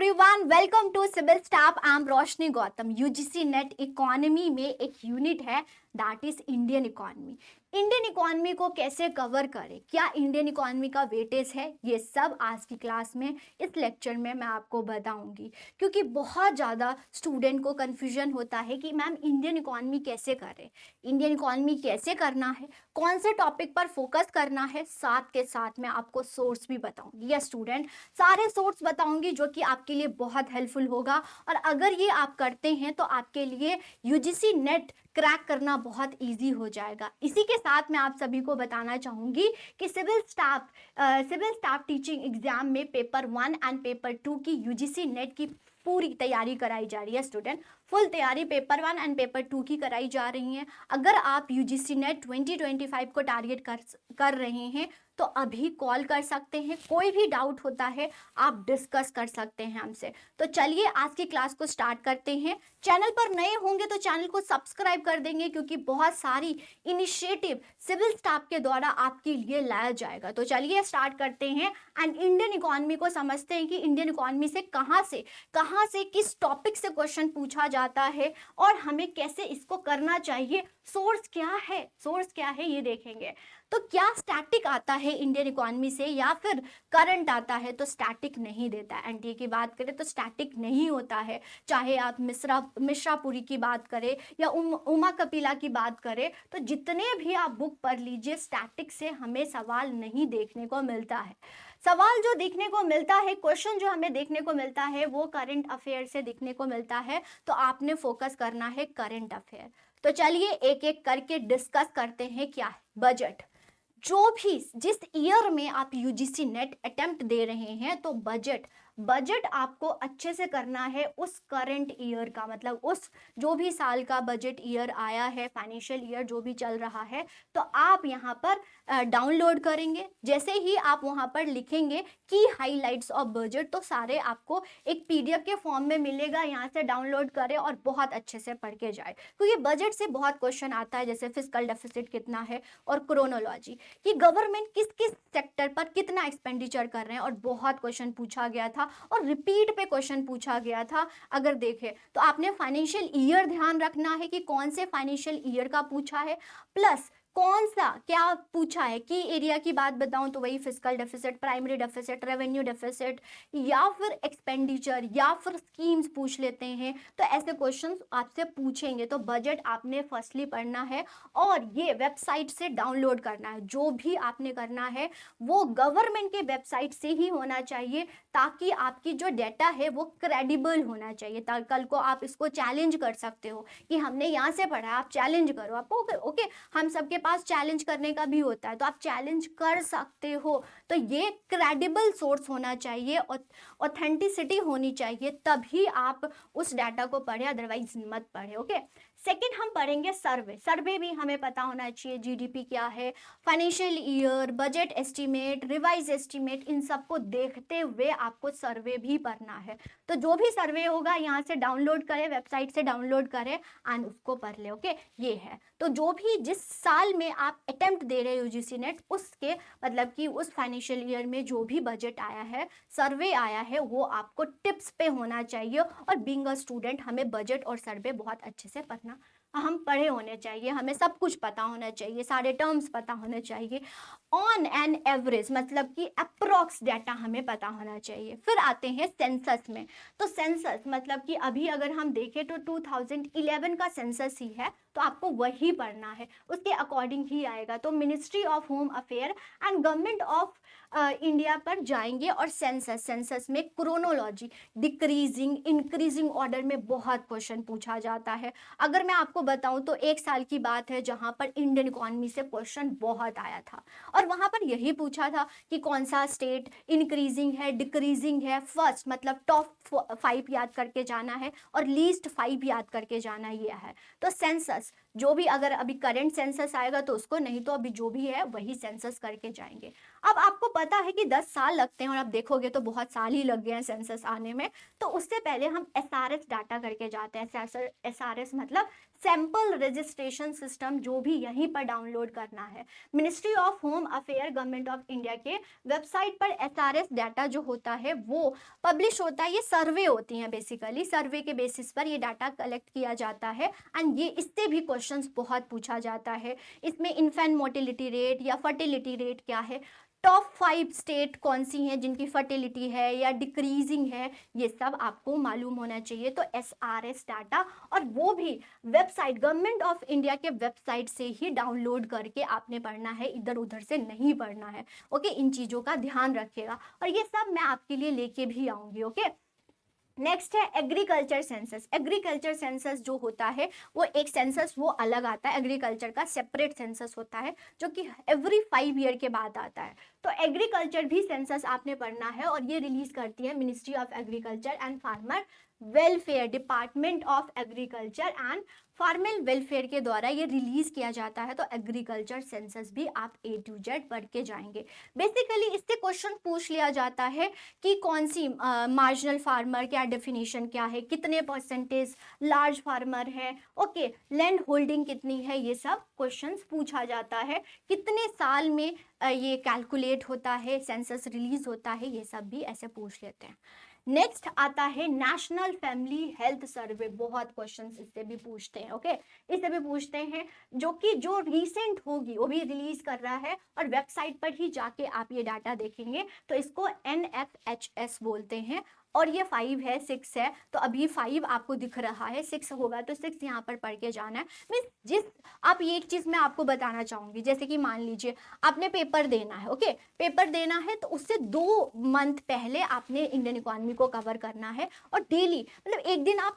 Everyone, welcome to civil staff. I am Roshni Gautam. UGC NET economy में एक unit है, that is Indian economy. Indian economy को कैसे cover करें, क्या इंडियन इकोनॉमी का वेटेज है, ये सब आज की क्लास में इस लेक्चर में मैं आपको बताऊंगी। क्योंकि बहुत ज़्यादा स्टूडेंट को कन्फ्यूजन होता है कि मैम इंडियन इकोनॉमी कैसे करें, इंडियन इकोनॉमी कैसे करना है, कौन से टॉपिक पर फोकस करना है, साथ के साथ मैं आपको सोर्स भी बताऊंगी। यस स्टूडेंट, सारे सोर्स बताऊंगी जो कि आपके लिए बहुत हेल्पफुल होगा। और अगर ये आप करते हैं तो आपके लिए यूजीसी नेट क्रैक करना बहुत इजी हो जाएगा। इसी के साथ मैं आप सभी को बताना चाहूँगी कि सिविल स्टाफ टीचिंग एग्जाम में पेपर 1 एंड पेपर 2 की यूजीसी नेट की पूरी तैयारी कराई जा रही है। स्टूडेंट, फुल तैयारी पेपर 1 एंड पेपर 2 की कराई जा रही है। अगर आप यूजीसी नेट 2025 को टारगेट कर रहे हैं तो अभी कॉल कर सकते हैं। कोई भी डाउट होता है आप डिस्कस कर सकते हैं हमसे। तो चलिए आज की क्लास को स्टार्ट करते हैं। चैनल पर नए होंगे तो चैनल को सब्सक्राइब कर देंगे, क्योंकि बहुत सारी इनिशिएटिव सिविल स्टाफ के द्वारा आपके लिए लाया जाएगा। तो चलिए स्टार्ट करते हैं एंड इंडियन इकोनॉमी को समझते हैं कि इंडियन इकोनॉमी से कहाँ से किस टॉपिक से क्वेश्चन पूछा जाता है और हमें कैसे इसको करना चाहिए। सोर्स क्या है ये देखेंगे। तो क्या स्टैटिक आता है इंडियन इकोनॉमी से या फिर करंट आता है, तो स्टैटिक नहीं देता है। एनटीए की बात करें तो स्टैटिक नहीं होता है। चाहे आप मिश्रापुरी की बात करें या उमा कपिला की बात करें, तो जितने भी आप बुक पढ़ लीजिए, स्टैटिक से हमें सवाल नहीं देखने को मिलता है। सवाल जो देखने को मिलता है, क्वेश्चन जो हमें देखने को मिलता है, वो करंट अफेयर से देखने को मिलता है। तो आपने फोकस करना है करंट अफेयर। तो चलिए एक एक करके डिस्कस करते हैं। क्या है बजट। जो भी जिस ईयर में आप यूजीसी नेट अटेम्प्ट दे रहे हैं, तो बजट आपको अच्छे से करना है उस करंट ईयर का, मतलब उस जो भी साल का बजट ईयर आया है, फाइनेंशियल ईयर जो भी चल रहा है, तो आप यहाँ पर डाउनलोड करेंगे। जैसे ही आप वहाँ पर लिखेंगे की हाइलाइट्स ऑफ बजट, तो सारे आपको एक पीडीएफ के फॉर्म में मिलेगा। यहाँ से डाउनलोड करें और बहुत अच्छे से पढ़ के जाए, क्योंकि बजट से बहुत क्वेश्चन आता है, जैसे फिस्कल डेफिसिट कितना है और क्रोनोलॉजी कि गवर्नमेंट किस किस सेक्टर पर कितना एक्सपेंडिचर कर रहे हैं, और बहुत क्वेश्चन पूछा गया था और रिपीट पे क्वेश्चन पूछा गया था। अगर देखें तो आपने फाइनेंशियल ईयर ध्यान रखना है कि कौन से फाइनेंशियल ईयर का पूछा है, प्लस कौन सा क्या पूछा है। की एरिया की बात बताऊं तो वही fiscal deficit, primary deficit, revenue deficit, या फिर एक्सपेंडिचर, या फिर स्कीम्स पूछ लेते हैं। तो ऐसे क्वेश्चंस आपसे पूछेंगे। तो बजट आपने फर्स्टली पढ़ना है और ये वेबसाइट से डाउनलोड करना है। जो भी आपने करना है वो गवर्नमेंट के वेबसाइट से ही होना चाहिए, ताकि आपकी जो डेटा है वो क्रेडिबल होना चाहिए। कल को आप इसको चैलेंज कर सकते हो कि हमने यहाँ से पढ़ा, आप चैलेंज करो। आप ओके, हम सबके पास चैलेंज करने का भी होता है, तो आप चैलेंज कर सकते हो। तो ये क्रेडिबल सोर्स होना चाहिए, ऑथेंटिसिटी होनी चाहिए, तभी आप उस डाटा को पढ़े, अदरवाइज मत पढ़े। ओके, सेकंड हम पढ़ेंगे सर्वे भी हमें पता होना चाहिए। जीडीपी क्या है, financial year, budget estimate, revise estimate, इन सबको देखते हुए आपको सर्वे भी पढ़ना है। तो जो भी सर्वे होगा यहाँ से डाउनलोड करें, वेबसाइट से डाउनलोड करें एंड उसको पढ़ ले। ओके, ये है। तो जो भी जिस साल में आप अटेम्प्ट दे रहे हो यूजीसी नेट, उसके मतलब कि उस फाइनेंशियल ईयर में जो भी बजट आया है, सर्वे आया है, वो आपको टिप्स पे होना चाहिए। और बीइंग अ स्टूडेंट हमें बजट और सर्वे बहुत अच्छे से पढ़ना, हम पढ़े होने चाहिए, हमें सब कुछ पता होना चाहिए, सारे टर्म्स पता होने चाहिए। ऑन एन एवरेज मतलब कि अप्रोक्स डाटा हमें पता होना चाहिए। फिर आते हैं सेंसस में। तो सेंसस मतलब कि अभी अगर हम देखें तो 2011 का सेंसस ही है, तो आपको वही पढ़ना है, उसके अकॉर्डिंग ही आएगा। तो ministry of home affair and government of India पर जाएंगे और सेंसस में क्रोनोलॉजी, डिक्रीजिंग इंक्रीजिंग ऑर्डर में बहुत क्वेश्चन पूछा जाता है। अगर मैं आपको बताऊं तो एक साल की बात है जहां पर इंडियन इकोनॉमी से क्वेश्चन बहुत आया था, और वहां पर यही पूछा था कि कौन सा स्टेट इंक्रीजिंग है, डिक्रीजिंग है, फर्स्ट मतलब टॉप 5 याद करके जाना है और लीस्ट 5 याद करके जाना, ये है। तो सेंसस जो भी अगर अभी करंट सेंसस आएगा तो उसको, नहीं तो अभी जो भी है वही सेंसस करके जाएंगे। अब आपको पता है कि 10 साल लगते हैं और आप देखोगे तो बहुत साल ही लग गए हैं सेंसस आने में। तो उससे पहले हम एसआरएस डाटा करके जाते हैं। एसआरएस मतलब सैंपल रजिस्ट्रेशन सिस्टम, जो भी यहीं पर डाउनलोड करना है। Ministry of home affair government of India के वेबसाइट पर एसआरएस डाटा जो होता है वो पब्लिश होता है। ये सर्वे होती हैं, बेसिकली सर्वे के बेसिस पर ये डाटा कलेक्ट किया जाता है। एंड ये इससे भी क्वेश्चंस बहुत पूछा जाता है। इसमें इन्फेंट मोटिलिटी रेट या फर्टिलिटी रेट क्या है, टॉप 5 स्टेट कौन सी हैं जिनकी फर्टिलिटी है या डिक्रीजिंग है, ये सब आपको मालूम होना चाहिए। तो एसआरएस डाटा, और वो भी वेबसाइट गवर्नमेंट ऑफ इंडिया के वेबसाइट से ही डाउनलोड करके आपने पढ़ना है, इधर उधर से नहीं पढ़ना है। ओके, इन चीज़ों का ध्यान रखिएगा और ये सब मैं आपके लिए लेके भी आऊँगी। ओके, नेक्स्ट है एग्रीकल्चर सेंसस। एग्रीकल्चर सेंसस जो होता है वो एक सेंसस वो अलग आता है, एग्रीकल्चर का सेपरेट सेंसस होता है जो कि एवरी 5 ईयर के बाद आता है। तो एग्रीकल्चर भी सेंसस आपने पढ़ना है और ये रिलीज करती है ministry of agriculture and farmer welfare, department of agriculture and farmer welfare के द्वारा ये रिलीज किया जाता है। तो एग्रीकल्चर सेंसस भी आप A to Z पढ़ के जाएंगे। बेसिकली इससे क्वेश्चन पूछ लिया जाता है कि कौन सी मार्जिनल फार्मर, क्या डेफिनेशन क्या है, कितने परसेंटेज लार्ज फार्मर है, ओके, लैंड होल्डिंग कितनी है, ये सब क्वेश्चंस पूछा जाता है। कितने साल में ये कैलकुलेट होता है, सेंसस रिलीज होता है, ये सब भी ऐसे पूछ लेते हैं। नेक्स्ट आता है नेशनल फैमिली हेल्थ सर्वे। बहुत क्वेश्चंस इससे भी पूछते हैं। ओके, इससे भी पूछते हैं, जो कि जो रिसेंट होगी वो भी रिलीज कर रहा है और वेबसाइट पर ही जाके आप ये डाटा देखेंगे। तो इसको NFHS बोलते हैं और ये 5 है 6 है, तो अभी 5 आपको दिख रहा है, 6 होगा तो 6 यहाँ पर पढ़ के जाना है। मीन्स जिस आप ये एक चीज़ मैं आपको बताना चाहूँगी, जैसे कि मान लीजिए आपने पेपर देना है। ओके, पेपर देना है तो उससे 2 मंथ पहले आपने इंडियन इकोनॉमी को कवर करना है और डेली, मतलब एक दिन आप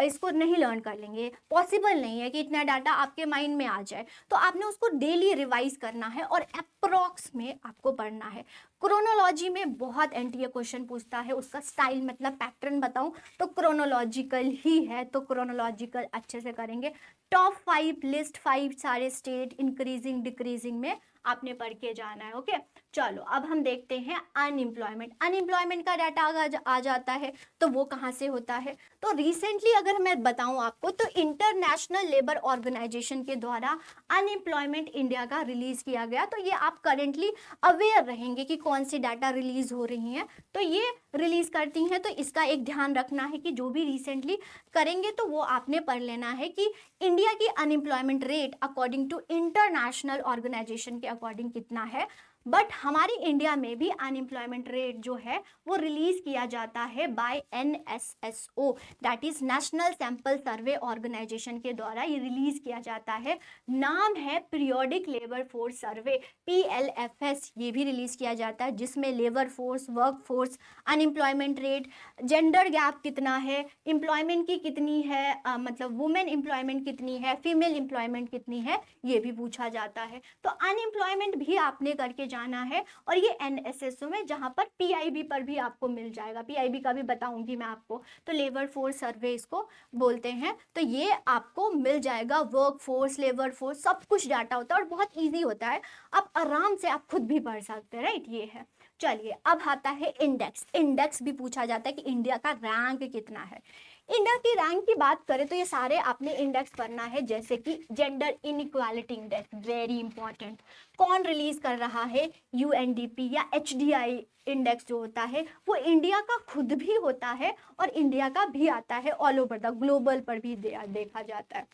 इसको नहीं लर्न कर लेंगे, पॉसिबल नहीं है कि इतना डाटा आपके माइंड में आ जाए। तो आपने उसको डेली रिवाइज करना है और अप्रॉक्स में आपको पढ़ना है। क्रोनोलॉजी में बहुत एनटीए क्वेश्चन पूछता है, उसका स्टाइल मतलब पैटर्न बताऊं तो क्रोनोलॉजिकल ही है, तो क्रोनोलॉजिकल अच्छे से करेंगे। टॉप 5 लिस्ट 5 सारे स्टेट इंक्रीजिंग डिक्रीजिंग में आपने पढ़ के जाना है। ओके, चलो अब हम देखते हैं अनएम्प्लॉयमेंट। अनएम्प्लॉयमेंट का डाटा आ जाता है, तो वो कहाँ से होता है? तो रिसेंटली अगर मैं बताऊं आपको तो इंटरनेशनल लेबर ऑर्गेनाइजेशन के द्वारा अनएम्प्लॉयमेंट इंडिया का रिलीज किया गया। तो ये आप करेंटली अवेयर रहेंगे कि कौन सी डाटा रिलीज हो रही हैं, तो ये रिलीज करती हैं। तो इसका एक ध्यान रखना है कि जो भी रिसेंटली करेंगे तो वो आपने पढ़ लेना है कि इंडिया की unemployment rate according to international organisation के अकॉर्डिंग कितना है। बट हमारी इंडिया में भी अनएम्प्लॉयमेंट रेट जो है वो रिलीज किया जाता है by NSSO, that is National Sample Survey Organisation के द्वारा ये रिलीज किया जाता है। नाम है Periodic Labour Force Survey, PLFS। ये भी रिलीज किया जाता है जिसमें labour force, work force, unemployment rate, gender gap कितना है, एम्प्लॉयमेंट की कितनी है, मतलब वुमेन एम्प्लॉयमेंट कितनी है, फीमेल एम्प्लॉयमेंट कितनी है, ये भी पूछा जाता है। तो अनएम्प्लॉयमेंट भी आपने करके जाना है और ये NSSO में, जहां पर PIB पर भी आपको मिल जाएगा, PIB का भी बताऊंगी मैं आपको। तो लेबर फोर्स सर्वे इसको बोलते हैं, तो ये आपको मिल जाएगा। वर्क फोर्स, लेबर फोर्स, सब कुछ डाटा होता है और बहुत ईजी होता है, आप आराम से आप खुद भी पढ़ सकते हैं, राइट। ये है। चलिए अब आता है इंडेक्स। इंडेक्स भी पूछा जाता है कि इंडिया का रैंक कितना है। इंडिया की रैंक की बात करें तो ये सारे आपने इंडेक्स पढ़ना है, जैसे कि gender inequality index, very important. कौन रिलीज कर रहा है? UNDP या HDI इंडेक्स जो होता है वो इंडिया का खुद भी होता है और इंडिया का भी आता है, ऑल ओवर द ग्लोबल पर भी देखा जाता है।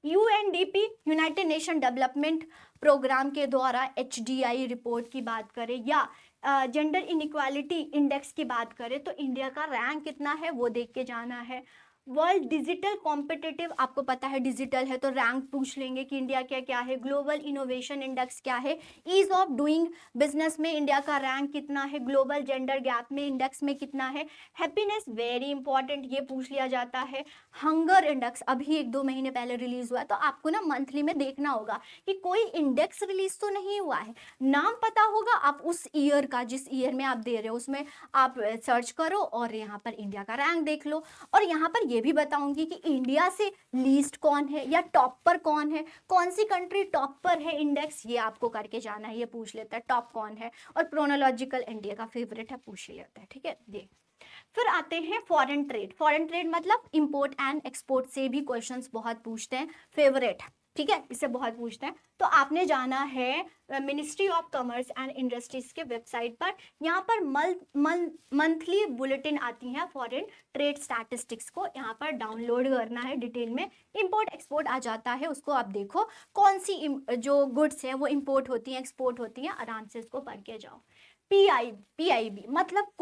UNDP United Nation Development Programme के द्वारा HDI रिपोर्ट की बात करें या जेंडर इनइक्वालिटी इंडेक्स की बात करें तो इंडिया का रैंक कितना है वो देख के जाना है। वर्ल्ड डिजिटल कॉम्पिटिटिव, आपको पता है डिजिटल है तो रैंक पूछ लेंगे कि इंडिया क्या क्या है। ग्लोबल इनोवेशन इंडेक्स क्या है। ईज ऑफ डूइंग बिजनेस में इंडिया का रैंक कितना है। ग्लोबल जेंडर गैप में इंडेक्स में कितना है। हैप्पीनेस, वेरी इंपॉर्टेंट, ये पूछ लिया जाता है। हंगर इंडेक्स अभी 1-2 महीने पहले रिलीज हुआ, तो आपको ना मंथली में देखना होगा कि कोई इंडेक्स रिलीज तो नहीं हुआ है। नाम पता होगा, आप उस ईयर का, जिस ईयर में आप दे रहे हो उसमें आप सर्च करो और यहाँ पर इंडिया का रैंक देख लो। और यहाँ पर ये भी बताऊंगी कि इंडिया से लीस्ट कौन है या टॉप पर कौन है, कौन सी कंट्री टॉप पर है इंडेक्स, ये आपको करके जाना है, ये पूछ लेता है टॉप कौन है, और क्रोनोलॉजिकल इंडिया का फेवरेट है, पूछ ही लेता है, ठीक है। ये फिर आते हैं फॉरेन ट्रेड। फॉरेन ट्रेड मतलब इंपोर्ट एंड एक्सपोर्ट से भी क्वेश्चंस बहुत पूछते हैं, फेवरेट है, ठीक है, इससे बहुत पूछते हैं। तो आपने जाना है ministry of commerce and industries के वेबसाइट पर, यहाँ पर मंथली बुलेटिन आती हैं फॉरेन ट्रेड स्टैटिस्टिक्स को, यहाँ पर डाउनलोड करना है, डिटेल में इंपोर्ट एक्सपोर्ट आ जाता है, उसको आप देखो कौन सी जो गुड्स हैं वो इंपोर्ट होती हैं एक्सपोर्ट होती हैं, आराम से इसको पढ़ के जाओ। पीआईबी मतलब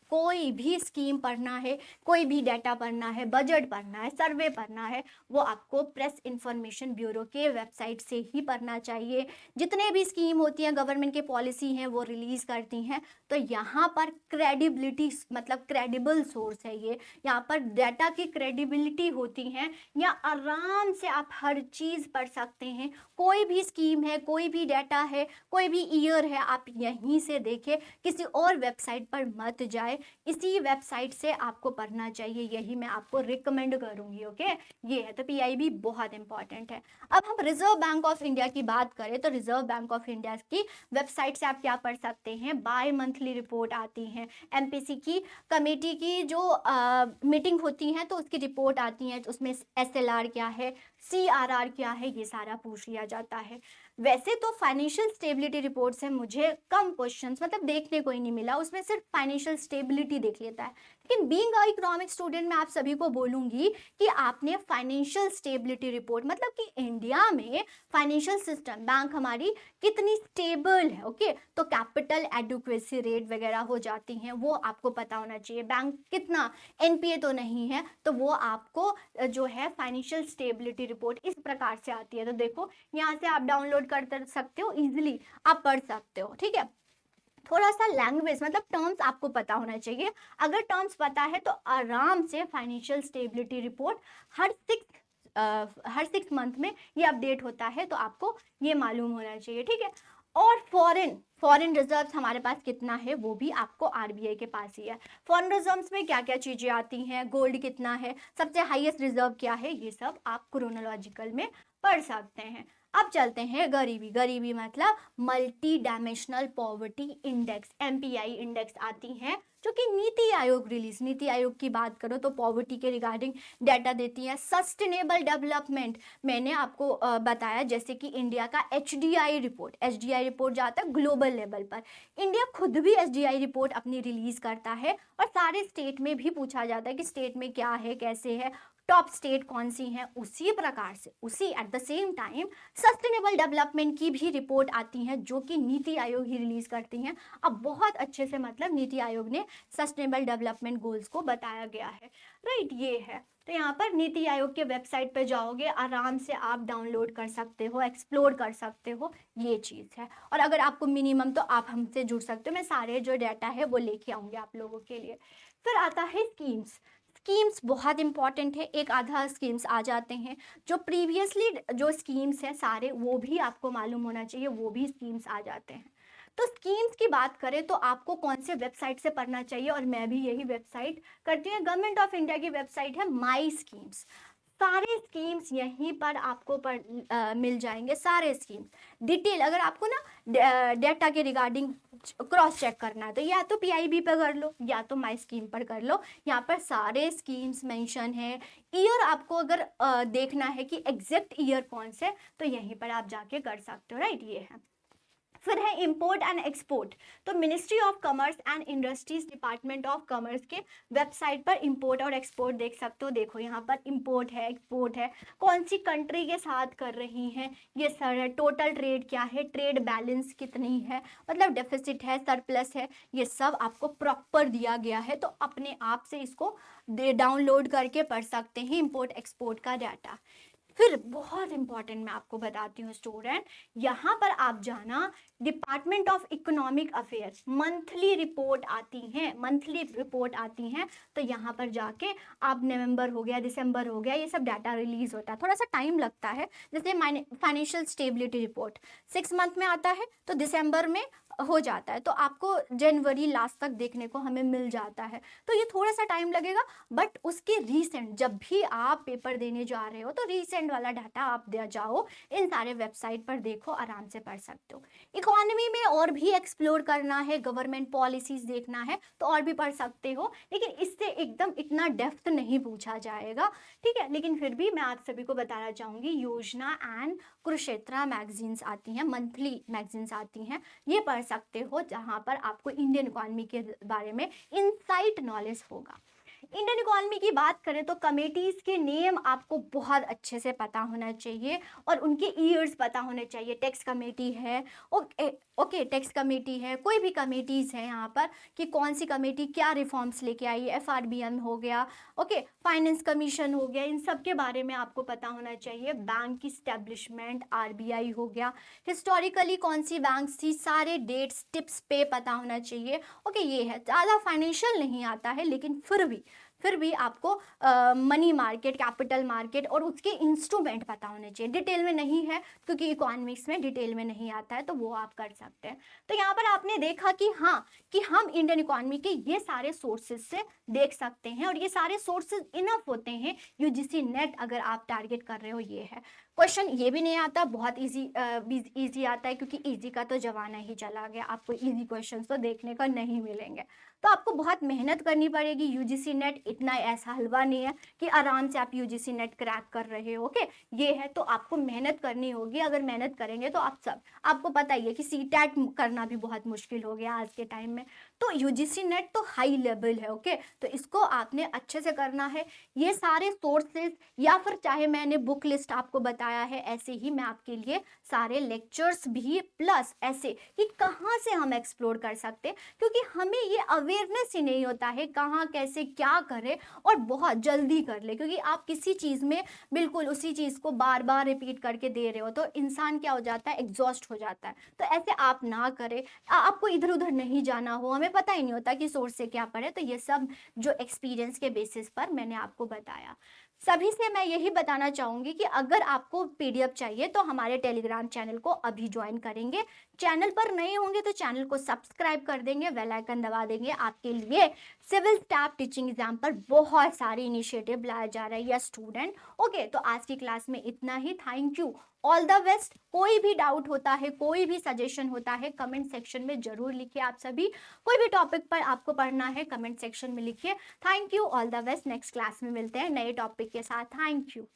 कोई भी स्कीम पढ़ना है, कोई भी डाटा पढ़ना है, बजट पढ़ना है, सर्वे पढ़ना है, वो आपको प्रेस इंफॉर्मेशन ब्यूरो के वेबसाइट से ही पढ़ना चाहिए। जितने भी स्कीम होती हैं, गवर्नमेंट के पॉलिसी हैं, वो रिलीज करती हैं, तो यहाँ पर क्रेडिबिलिटी मतलब क्रेडिबल सोर्स है ये, यहाँ पर डाटा की क्रेडिबिलिटी होती हैं, या आराम से आप हर चीज़ पढ़ सकते हैं। कोई भी स्कीम है, कोई भी डाटा है, कोई भी ईयर है, आप यहीं से देखें, किसी और वेबसाइट पर मत जाए, इसी वेबसाइट से आपको पढ़ना चाहिए, यही मैं आपको रिकमेंड करूंगी। ओके, ये है, तो पीआईबी बहुत इंपॉर्टेंट है। अब हम रिजर्व बैंक ऑफ इंडिया की बात करें तो रिजर्व बैंक ऑफ इंडिया की वेबसाइट से आप क्या पढ़ सकते हैं, बाय मंथली रिपोर्ट आती है, एमपीसी की कमेटी की जो मीटिंग होती है तो उसकी रिपोर्ट आती है, तो उसमें एसएलआर क्या है, सीआरआर क्या है, ये सारा पूछ लिया जाता है। वैसे तो फाइनेंशियल स्टेबिलिटी रिपोर्ट से मुझे कम क्वेश्चंस मतलब देखने को ही नहीं मिला, उसमें सिर्फ फाइनेंशियल स्टेबिलिटी देख लेता है, लेकिन बीइंग अ इकोनॉमिक स्टूडेंट मैं आप सभी को बोलूंगी कि आपने फाइनेंशियल स्टेबिलिटी रिपोर्ट मतलब कि इंडिया में फाइनेंशियल सिस्टम, बैंक हमारी कितनी स्टेबल है, ओके, तो कैपिटल एडुक्वेसी रेट वगैरह हो जाती हैं, वो आपको पता होना चाहिए, बैंक कितना एनपीए तो नहीं है, तो वो आपको जो है फाइनेंशियल स्टेबिलिटी रिपोर्ट इस प्रकार से आती है। तो देखो यहाँ से आप डाउनलोड कर सकते हो, इजिली आप पढ़ सकते हो, ठीक है। थोड़ा सा लैंग्वेज मतलब टर्म्स आपको पता होना चाहिए, अगर टर्म्स पता है तो आराम से फाइनेंशियल स्टेबिलिटी रिपोर्ट हर सिक्स मंथ में ये अपडेट होता है, तो आपको ये मालूम होना चाहिए, ठीक है। और फॉरेन रिजर्व्स हमारे पास कितना है वो भी आपको आरबीआई के पास ही है। फॉरेन रिजर्व्स में क्या क्या चीजें आती हैं, गोल्ड कितना है, सबसे हाईएस्ट रिजर्व क्या है, ये सब आप क्रोनोलॉजिकल में पढ़ सकते हैं। अब चलते हैं गरीबी मतलब multi dimensional poverty index, MPI index आती हैं, जो कि नीति आयोग की बात करो तो पॉवर्टी के रिगार्डिंग डाटा देती है। सस्टेनेबल डेवलपमेंट मैंने आपको बताया, जैसे कि इंडिया का एचडीआई रिपोर्ट जाता है ग्लोबल लेवल पर, इंडिया खुद भी एचडीआई रिपोर्ट अपनी रिलीज करता है, और सारे स्टेट में भी पूछा जाता है कि स्टेट में क्या है, कैसे है, टॉप स्टेट कौन सी हैं, उसी प्रकार से उसी at the same time sustainable development की भी रिपोर्ट आती हैं, जो कि नीति आयोग ही रिलीज करती हैं। अब बहुत अच्छे से मतलब नीति आयोग ने सस्टेनेबल डेवलपमेंट गोल्स को बताया गया है, राइट, ये है। तो यहाँ पर नीति आयोग के वेबसाइट पे जाओगे, आराम से आप डाउनलोड कर सकते हो, एक्सप्लोर कर सकते हो, ये चीज़ है। और अगर आपको मिनिमम तो आप हमसे जुड़ सकते हो, मैं सारे जो डाटा है वो लेके आऊँगी आप लोगों के लिए। फिर आता है स्कीम्स बहुत इंपॉर्टेंट है, एक आधा स्कीम्स आ जाते हैं, जो प्रीवियसली जो स्कीम्स हैं सारे वो भी आपको मालूम होना चाहिए, वो भी स्कीम्स आ जाते हैं। तो स्कीम्स की बात करें तो आपको कौन से वेबसाइट से पढ़ना चाहिए, और मैं भी यही वेबसाइट करती हूँ, गवर्नमेंट ऑफ इंडिया की वेबसाइट है माई स्कीम्स, सारे स्कीम्स यहीं पर आपको मिल जाएंगे, सारे स्कीम्स डिटेल। अगर आपको ना डेटा के रिगार्डिंग क्रॉस चेक करना है तो या तो पीआईबी पर कर लो या तो माई स्कीम पर कर लो, यहाँ पर सारे स्कीम्स मेंशन है। ईयर आपको अगर देखना है कि एग्जैक्ट ईयर कौन से, तो यहीं पर आप जाके कर सकते हो, राइट, ये है। फिर है इंपोर्ट एंड एक्सपोर्ट, तो ministry of commerce and industries department of commerce के वेबसाइट पर इंपोर्ट और एक्सपोर्ट देख सकते हो। देखो यहाँ पर इंपोर्ट है, एक्सपोर्ट है, कौन सी कंट्री के साथ कर रही हैं, ये सर है, टोटल ट्रेड क्या है, ट्रेड बैलेंस कितनी है, मतलब डेफिसिट है, सरप्लस है, ये सब आपको प्रॉपर दिया गया है, तो अपने आप से इसको डाउनलोड करके पढ़ सकते हैं इंपोर्ट एक्सपोर्ट का डाटा। फिर बहुत इंपॉर्टेंट मैं आपको बताती हूँ स्टूडेंट, यहाँ पर आप जाना, department of economic affairs monthly report आती हैं, मंथली रिपोर्ट आती हैं। तो यहाँ पर जाके आप नवंबर हो गया, दिसंबर हो गया, ये सब डाटा रिलीज होता है, थोड़ा सा टाइम लगता है। जैसे फाइनेंशियल स्टेबिलिटी रिपोर्ट 6 मंथ में आता है, तो दिसंबर में हो जाता है, तो आपको जनवरी लास्ट तक देखने को हमें मिल जाता है। तो ये थोड़ा सा टाइम लगेगा, बट उसके रीसेंट जब भी आप पेपर देने जा रहे हो तो रीसेंट वाला डाटा आप दे जाओ, इन सारे वेबसाइट पर देखो, आराम से पढ़ सकते हो। इकोनॉमी में और भी एक्सप्लोर करना है, गवर्नमेंट पॉलिसीज देखना है तो और भी पढ़ सकते हो, लेकिन इससे एकदम इतना डेप्थ नहीं पूछा जाएगा, ठीक है। लेकिन फिर भी मैं आप सभी को बताना चाहूँगी, योजना एंड कुरुक्षेत्रा मैगजीन्स आती हैं, मंथली मैगजीन्स आती हैं, ये पढ़ सकते हो, जहाँ पर आपको इंडियन इकोनॉमी के बारे में इनसाइट नॉलेज होगा। इंडियन इकोनॉमी की बात करें तो कमेटीज के नेम आपको बहुत अच्छे से पता होना चाहिए और उनके ईयर्स पता होने चाहिए। टैक्स कमेटी है, ओके टैक्स कमेटी है, कोई भी कमेटीज है यहाँ पर कि कौन सी कमेटी क्या रिफॉर्म्स लेके आई है, FRBN हो गया, ओके फाइनेंस कमीशन हो गया, इन सब के बारे में आपको पता होना चाहिए। बैंक की स्टैब्लिशमेंट, RBI हो गया, हिस्टोरिकली कौन सी बैंक थी, सारे डेट्स टिप्स पे पता होना चाहिए, ओके ये है। ज़्यादा फाइनेंशियल नहीं आता है, लेकिन फिर भी आपको मनी मार्केट, कैपिटल मार्केट और उसके इंस्ट्रूमेंट पता होने चाहिए। डिटेल में नहीं है क्योंकि इकोनॉमिक्स में डिटेल में नहीं आता है, तो वो आप कर सकते हैं। तो यहाँ पर आपने देखा कि हाँ, कि हम इंडियन इकोनॉमी के ये सारे सोर्सेज से देख सकते हैं और ये सारे सोर्सेज इनफ होते हैं। UGC नेट अगर आप टारगेट कर रहे हो, ये है। क्वेश्चन ये भी नहीं आता, बहुत इजी आता है, क्योंकि इजी का तो जमाना ही चला गया, आपको इजी क्वेश्चन तो देखने को नहीं मिलेंगे। तो आपको बहुत मेहनत करनी पड़ेगी। UGC नेट इतना ऐसा हलवा नहीं है कि आराम से आप UGC नेट क्रैक कर रहे हो, ओके ये है, तो आपको मेहनत करनी होगी। अगर मेहनत करेंगे तो आपको पता ही है कि CTET करना भी बहुत मुश्किल हो गया आज के टाइम में, तो UGC नेट तो हाई लेवल है, ओके तो इसको आपने अच्छे से करना है। ये सारे सोर्सेज या फिर चाहे मैंने बुक लिस्ट आपको बताया है, ऐसे ही मैं आपके लिए सारे लेक्चर्स भी प्लस ऐसे कि कहाँ से हम एक्सप्लोर कर सकते हैं, क्योंकि हमें ये अवेयरनेस ही नहीं होता है कहाँ कैसे क्या करें, और बहुत जल्दी कर ले, क्योंकि आप किसी चीज़ में बिल्कुल उसी चीज़ को बार बार रिपीट करके दे रहे हो तो इंसान क्या हो जाता है, एग्जॉस्ट हो जाता है। तो ऐसे आप ना करें, आपको इधर उधर नहीं जाना हो, हमें पता ही नहीं होता कि सोर्स से क्या पढ़े, तो ये सब जो एक्सपीरियंस के बेसिस पर मैंने आपको बताया। सभी से मैं यही बताना चाहूँगी कि अगर आपको PDF चाहिए तो हमारे टेलीग्राम चैनल को अभी ज्वाइन करेंगे। चैनल पर नए होंगे तो चैनल को सब्सक्राइब कर देंगे, बेल आइकन दबा देंगे। आपके लिए सिविल स्टाफ टीचिंग एग्जाम पर बहुत सारे इनिशिएटिव लाया जा रहा है, यस स्टूडेंट। ओके तो आज की क्लास में इतना ही। Thank you, all the best. कोई भी डाउट होता है, कोई भी सजेशन होता है, कमेंट सेक्शन में जरूर लिखिए। आप सभी कोई भी टॉपिक पर आपको पढ़ना है, कमेंट सेक्शन में लिखिए। Thank you, all the best. Next class में मिलते हैं नए टॉपिक के साथ। Thank you.